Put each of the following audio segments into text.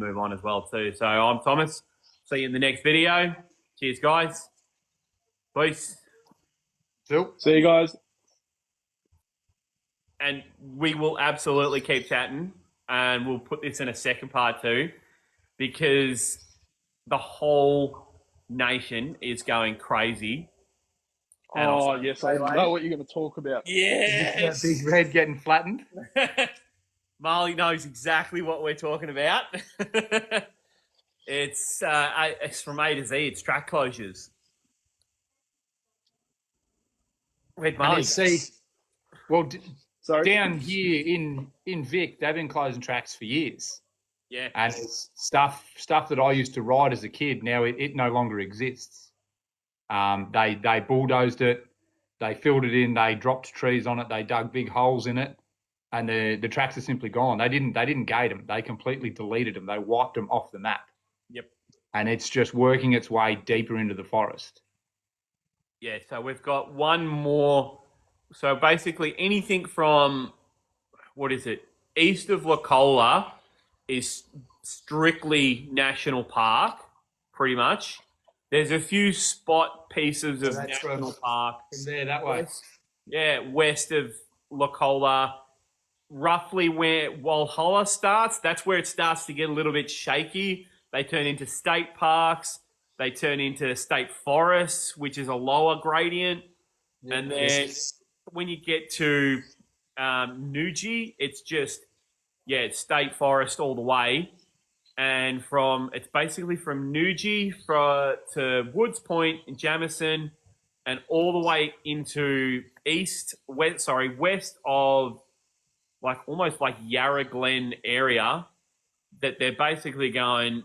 move on as well too. So I'm Thomas. See you in the next video. Cheers, guys. Peace. See you guys. And we will absolutely keep chatting, and we'll put this in a second part too, because the whole nation is going crazy. Oh, yes, I know what you're going to talk about. Yes. Big Red getting flattened. Marley knows exactly what we're talking about. It's from A to Z. It's track closures. Where'd Marley go? Well, Sorry. down here in Vic, they've been closing tracks for years. Yeah. And it's stuff that I used to ride as a kid. Now it no longer exists. They bulldozed it, they filled it in, they dropped trees on it, they dug big holes in it, and the tracks are simply gone. They didn't gate them. They completely deleted them. They wiped them off the map. Yep. And it's just working its way deeper into the forest. Yeah, so we've got one more. So basically anything from, east of Wacola is strictly national park, pretty much. There's a few spot pieces of national park. From there, that way. West of Wacola, roughly where Walhalla starts. That's where it starts to get a little bit shaky. They turn into state parks. They turn into state forests, which is a lower gradient. Yeah, and then when you get to Nuji, it's just, it's state forest all the way. And it's basically from Nuji to Woods Point and Jamison and all the way into west of almost like Yarra Glen area, that they're basically going,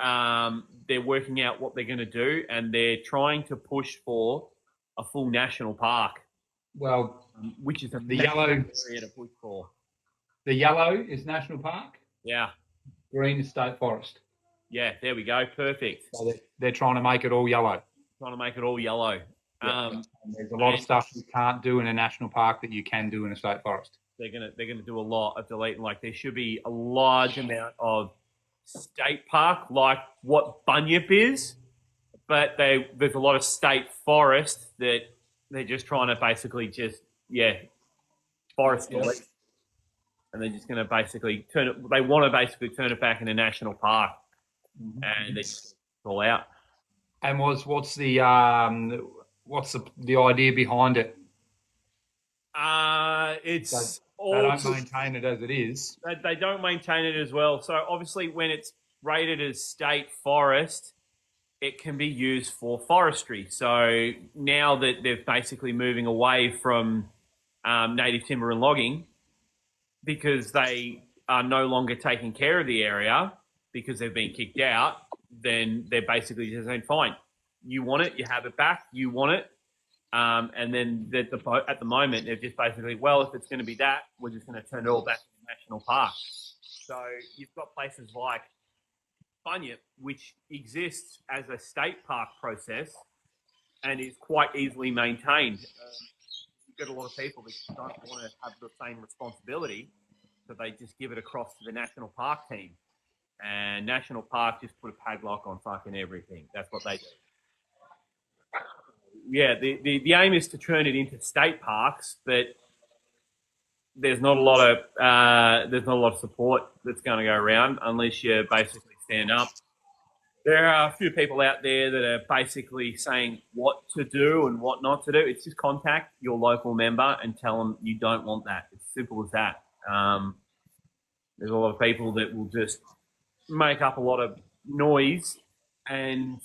they're working out what they're going to do, and they're trying to push for a full national park. Well, which is the yellow area to push for. The yellow is national park. Yeah. Green is state forest. Yeah, there we go. Perfect. So they're trying to make it all yellow. Trying to make it all yellow. Yeah. There's a lot of stuff you can't do in a national park that you can do in a state forest. They're gonna do a lot of deleting. Like there should be a large amount of state park, like what Bunyip is, but there's a lot of state forest that they're just trying to basically forest delete. And they're just going to basically turn it. They want to basically turn it back into national park, and they just all out. And what's the idea behind it? It's they don't maintain it as it is. They don't maintain it as well. So obviously, when it's rated as state forest, it can be used for forestry. So now that they're basically moving away from native timber and logging, because they are no longer taking care of the area because they've been kicked out, then they're basically just saying, fine, you want it, you have it back, you want it. And then at the moment, they're just basically, well, if it's going to be that, we're just going to turn it all back into national park. So you've got places like Bunyip, which exists as a state park process and is quite easily maintained. You've got a lot of people that don't want to have the same responsibility, so they just give it across to the national park team. And national park just put a padlock on fucking everything. That's what they do. Yeah, the aim is to turn it into state parks, but there's not a lot of support that's going to go around unless you basically stand up. There are a few people out there that are basically saying what to do and what not to do. It's just contact your local member and tell them you don't want that. It's simple as that. There's a lot of people that will just make up a lot of noise, and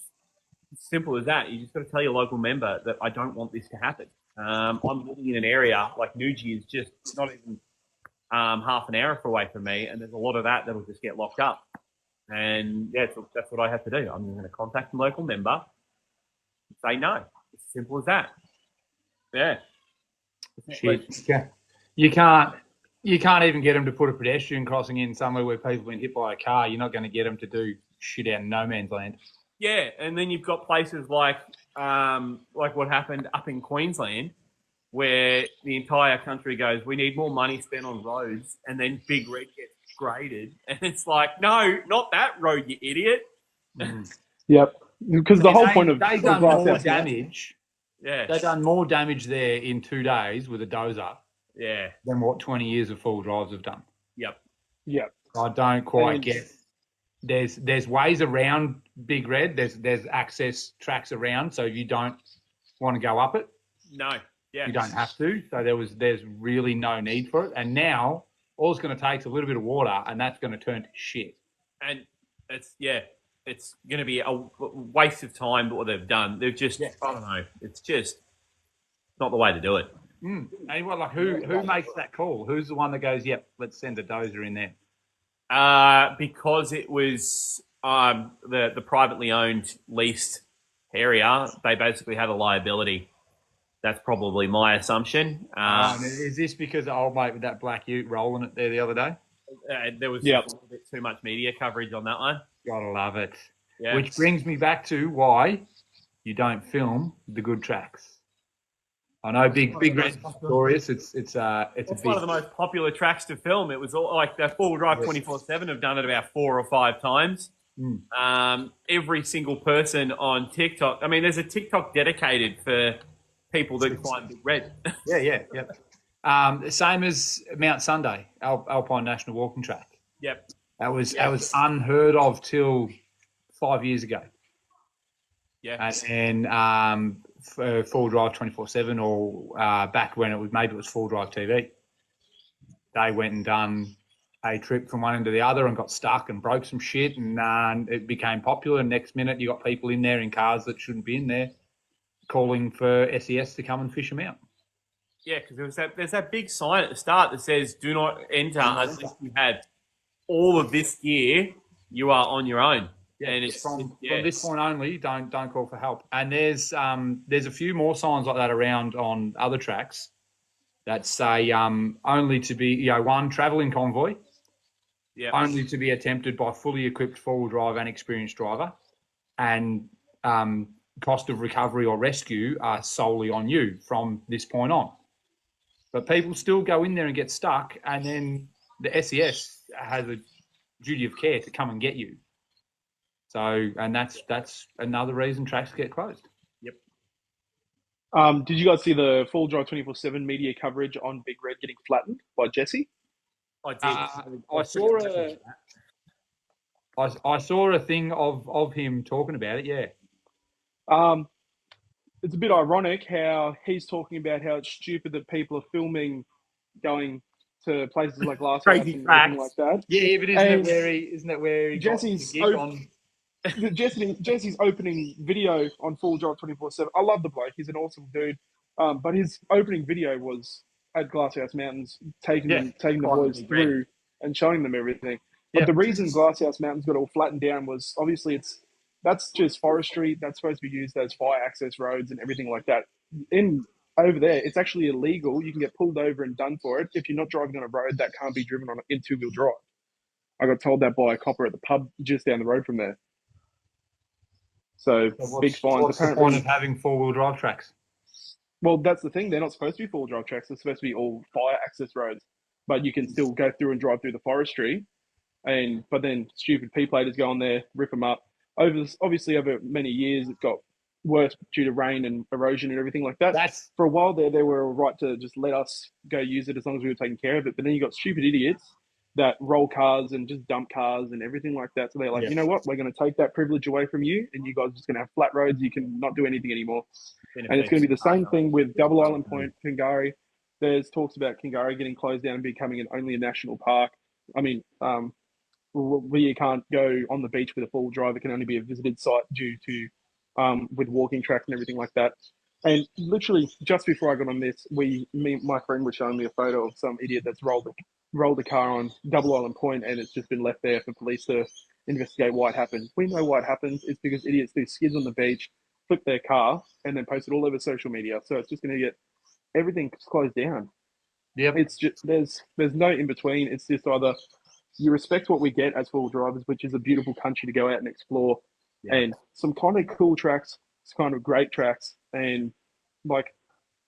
it's simple as that. You just got to tell your local member that I don't want this to happen. I'm living in an area like Nuji is just not even half an hour away from me, and there's a lot of that'll just get locked up. And that's what I have to do. I'm going to contact the local member and say no. It's as simple as that. Yeah. Shit. You can't even get them to put a pedestrian crossing in somewhere where people have been hit by a car. You're not going to get them to do shit out in no man's land. Yeah, and then you've got places like what happened up in Queensland, where the entire country goes, we need more money spent on roads, and then Big Red gets graded, and it's like, no, not that road, you idiot. Yep. Because the whole point of they done glass more house damage. Yeah, They done more damage there in 2 days with a dozer yeah, than what 20 years of full drives have done. yep. Yep. I don't quite And- get. There's ways around Big Red. There's access tracks around, so if you don't want to go up it, No, yeah, you don't have to. So there's really no need for it. And now all it's going to take is a little bit of water, and that's going to turn to shit. and it's going to be a waste of time. What they've done, they've just, I don't know, it's just not the way to do it. And what, like, who makes that call? Who's the one that goes, "Yep, let's send a dozer in there"? Because it was the privately owned leased area, they basically had a liability. That's probably my assumption. Is this because the old mate with that black ute rolling it there the other day? There was Yep. a little bit too much media coverage on that one. Gotta love it. Yeah. Which brings me back to why you don't film the good tracks. I know Big Red's notorious. It's a It's big, one of the most popular tracks to film. It was all like the Full Drive 24/7 have done it about 4 or 5 times. Every single person on TikTok. I mean, there's a TikTok dedicated for people that climb Big Red. yeah. Same as Mount Sunday, Alpine National Walking Track. Yep. That was unheard of till 5 years ago. Yeah. And for Full Drive 24/7, or back when it was Full Drive TV, they went and done a trip from one end to the other and got stuck and broke some shit, and it became popular. And next minute, you got people in there in cars that shouldn't be in there, calling for SES to come and fish them out. Yeah, because there's that big sign at the start that says "Do not enter unless you have all of this gear. You are on your own." Yeah, and it's from this point only, don't call for help. And there's a few more signs like that around on other tracks that say only to be one travelling convoy, only to be attempted by fully equipped four-wheel drive and experienced driver, and cost of recovery or rescue are solely on you from this point on. But people still go in there and get stuck, and then the SES has a duty of care to come and get you. So, and that's another reason tracks get closed. Yep. Did you guys see the Full Drive 24/7 media coverage on Big Red getting flattened by Jesse? I did. I saw a thing of him talking about it. Yeah. It's a bit ironic how he's talking about how it's stupid that people are filming going to places like Glasshouse Crazy and tracks. everything like that. Yeah, but isn't that where he Jesse's got the gig on? Jesse's opening video on Full Drive 24/7. I love the bloke; he's an awesome dude. But his opening video was at Glasshouse Mountains, taking the boys through and showing them everything. But the reason Glasshouse Mountains got all flattened down was obviously that's just forestry. That's supposed to be used as fire access roads and everything like that. Over there, it's actually illegal. You can get pulled over and done for it if you're not driving on a road that can't be driven on in two-wheel drive. I got told that by a copper at the pub just down the road from there. So big fines. What's the point of having four-wheel drive tracks? Well, that's the thing. They're not supposed to be four-wheel drive tracks. They're supposed to be all fire access roads. But you can still go through and drive through the forestry. But then stupid P-platers go on there, rip them up. Obviously, over many years, it got worse due to rain and erosion and everything like that. For a while there, they were all right to just let us go use it as long as we were taking care of it. But then you got stupid idiots that roll cars and just dump cars and everything like that. So they're like, you know what? We're going to take that privilege away from you, and you guys are just going to have flat roads. You can not do anything anymore. And it's going to be the same thing with Double Island Point, Kingari. There's talks about Kingari getting closed down and becoming only a national park. I mean, where you can't go on the beach with a full drive. It can only be a visited site due to with walking tracks and everything like that. And literally just before I got on this, my friend was showing me a photo of some idiot that's rolled a car on Double Island Point, and it's just been left there for police to investigate why it happened. We know why it happens. It's because idiots do skids on the beach, flip their car, and then post it all over social media. So it's just going to get everything closed down. Yep. It's just there's no in between. It's just either you respect what we get as full drivers, which is a beautiful country to go out and explore, and some kind of cool tracks, some kind of great tracks, and like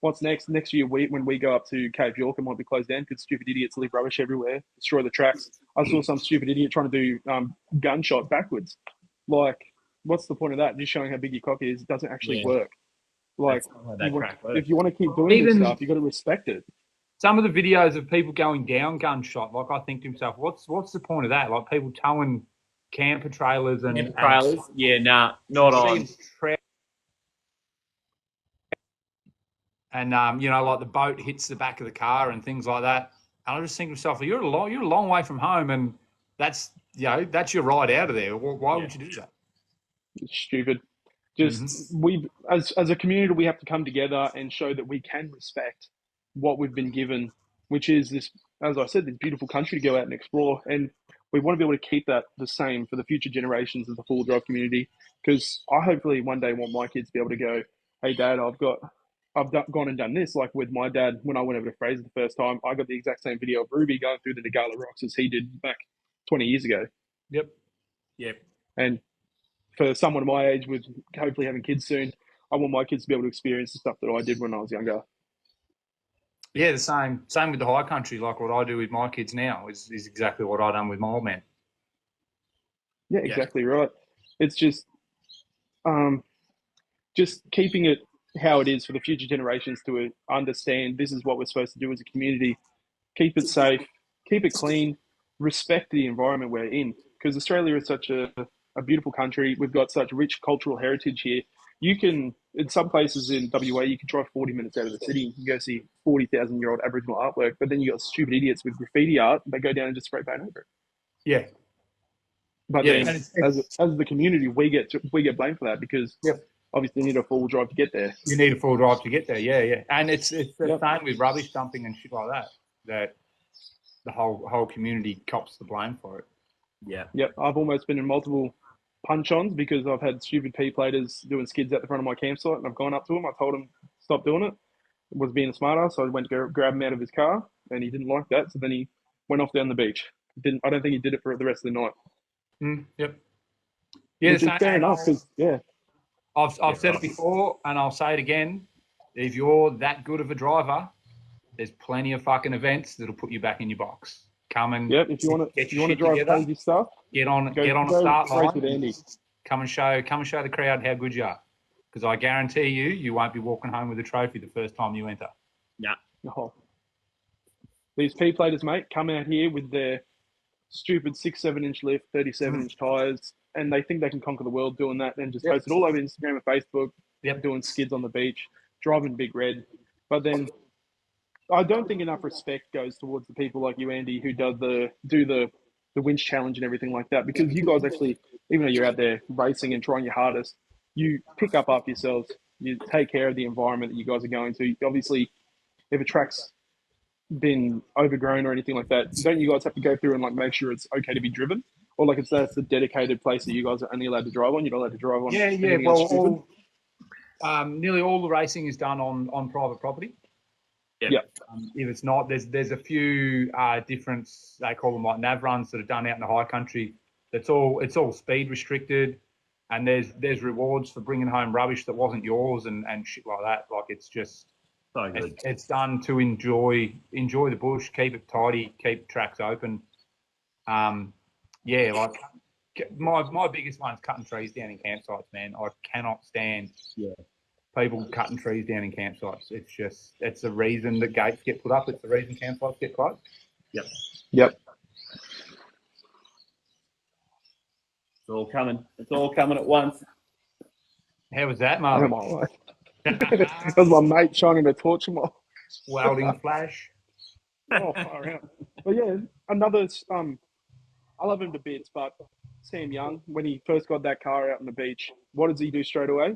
what's next? Next year, when we go up to Cape York, it might be closed down because stupid idiots leave rubbish everywhere, destroy the tracks. I saw some stupid idiot trying to do gunshot backwards. Like, what's the point of that? Just showing how big your cock is. It doesn't actually Yeah. work. Like, That's not how that track works. if you want to keep doing this stuff, you got to respect it. Some of the videos of people going down gunshot, like I think to myself, what's the point of that? Like people towing camper trailers and trailers. Yeah, nah, not on. And like the boat hits the back of the car and things like that. And I just think to myself, you're a long way from home, and that's that's your ride out of there. Why would you do that? It's stupid. Just we as a community, we have to come together and show that we can respect what we've been given, which is this, as I said, this beautiful country to go out and explore. And we want to be able to keep that the same for the future generations of the full drive community. Because I hopefully one day want my kids to be able to go, hey, Dad, gone and done this. Like with my dad, when I went over to Fraser the first time, I got the exact same video of Ruby going through the Nagala Rocks as he did back 20 years ago. Yep. And for someone my age with hopefully having kids soon, I want my kids to be able to experience the stuff that I did when I was younger. Yeah, the same with the high country. Like what I do with my kids now is exactly what I done with my old man. Yeah, exactly right. It's just keeping it how it is for the future generations to understand this is what we're supposed to do as a community. Keep it safe, keep it clean, respect the environment we're in. Because Australia is such a beautiful country. We've got such rich cultural heritage here. You can, in some places in WA, you can drive 40 minutes out of the city. You can go see 40,000-year-old Aboriginal artwork, but then you got stupid idiots with graffiti art. They go down and just spray paint over it. Yeah. But then, as the community, we get blamed for that because obviously you need a full drive to get there. You need a full drive to get there. Yeah. And it's the same with rubbish dumping and shit like that. That the whole community cops the blame for it. Yeah. Yep. I've almost been in multiple punch-ons because I've had stupid P-platers doing skids out the front of my campsite, and I've gone up to him. I told him stop doing it. Was being a smartass, so I went to grab him out of his car, and he didn't like that. So then he went off down the beach. I don't think he did it for the rest of the night. Yep. Yeah, which is fair enough. Because I've said it before, and I'll say it again. If you're that good of a driver, there's plenty of fucking events that'll put you back in your box. Come and if you want to drive crazy stuff, get on a start line. With Andy. Come and show the crowd how good you are. Because I guarantee you won't be walking home with a trophy the first time you enter. Yeah. Oh. These P-platers, mate, come out here with their stupid 6-7-inch lift, 37-inch tyres, and they think they can conquer the world doing that and just post it all over Instagram and Facebook, doing skids on the beach, driving Big Red. But then I don't think enough respect goes towards the people like you, Andy, who do the winch challenge and everything like that. Because you guys actually, even though you're out there racing and trying your hardest, you pick up after yourselves. You take care of the environment that you guys are going to. Obviously, if a track's been overgrown or anything like that, don't you guys have to go through and like make sure it's okay to be driven? Or like that's a dedicated place that you guys are only allowed to drive on? You're not allowed to drive on? Yeah. Well, nearly all the racing is done on private property. Yeah. If it's not, there's a few different, they call them like nav runs that are done out in the high country. It's all speed restricted, and there's rewards for bringing home rubbish that wasn't yours and shit like that. Like it's just so good. It's done to enjoy the bush, keep it tidy, keep tracks open. Like my biggest one is cutting trees down in campsites, man. I cannot stand people cutting trees down in campsites. It's the reason that gates get put up. It's the reason campsites get closed. Yep. It's all coming at once. How was that, Marvin? That was my mate shining a torch in my welding flash. Oh, far out. But yeah, another. I love him to bits, but Sam Young, when he first got that car out on the beach, what does he do straight away?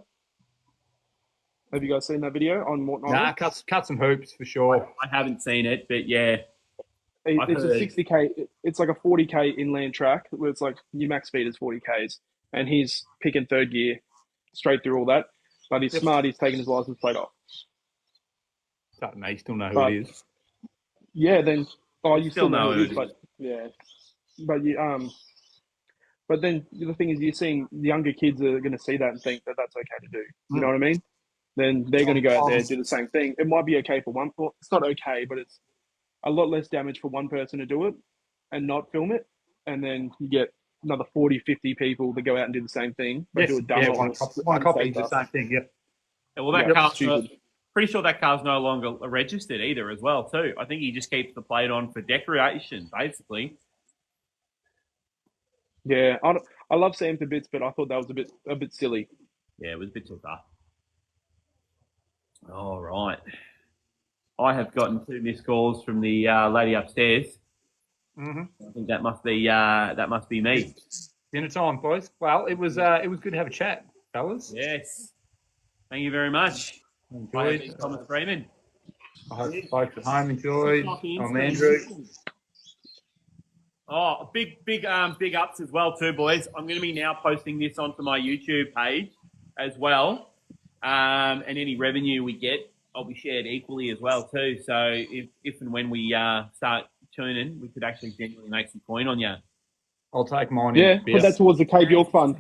Have you guys seen that video on Morton Island? Nah, cut some hoops for sure. I haven't seen it, but yeah. It's a 60k. It's like a 40k inland track where it's like your max speed is 40k's, and he's picking third gear straight through all that. But he's smart. He's taking his license plate off. Don't know. You still know who it is. Yeah. Then you still know who it is, but yeah. But then the thing is, you're seeing the younger kids are going to see that and think that that's okay to do. You know what I mean? then they're going to go out there and do the same thing. It might be okay for one. Well, it's not okay, but it's a lot less damage for one person to do it and not film it. And then you get another 40, 50 people that go out and do the same thing, but do it dumber one or copy the unsafer. same thing. Yep. Well, that Yeah, car's stupid. pretty sure that car's no longer registered either, as well too. I think he just keeps the plate on for decoration, basically. Yeah, I love Sam to bits, but I thought that was a bit silly. Yeah, it was a bit too far. All right. I have gotten 2 missed calls from the lady upstairs. Mm-hmm. I think that must be me. Dinner time, boys. Well, it was good to have a chat, fellas. Yes. Thank you very much. Enjoyed. Thomas Freeman. I hope folks at home enjoyed. I'm Andrew. Oh, big ups as well too, boys. I'm going to be now posting this onto my YouTube page as well, and any revenue we get, I'll be shared equally as well too. So if and when we start tuning, we could actually genuinely make some coin on you. I'll take mine. Yeah, put that towards the Cape York fund.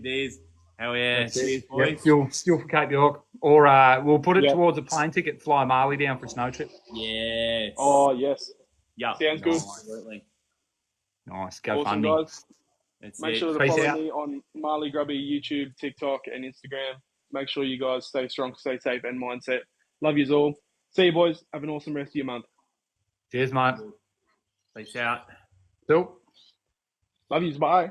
There's hell yeah, cheers, Yep, boys. still for Cape York, or we'll put it Yep. towards a plane ticket, fly Marley down for a snow trip. Yes. Oh yes, yeah. sounds good. Absolutely. Nice, go Awesome, funding. guys. That's Make it. sure to Peace follow out. me on Marley Grubby, YouTube, TikTok, and Instagram. Make sure you guys stay strong, stay safe, and mindset. Love yous all. See you, boys. Have an awesome rest of your month. Cheers, mate. Peace out. Cool. Love yous. Bye.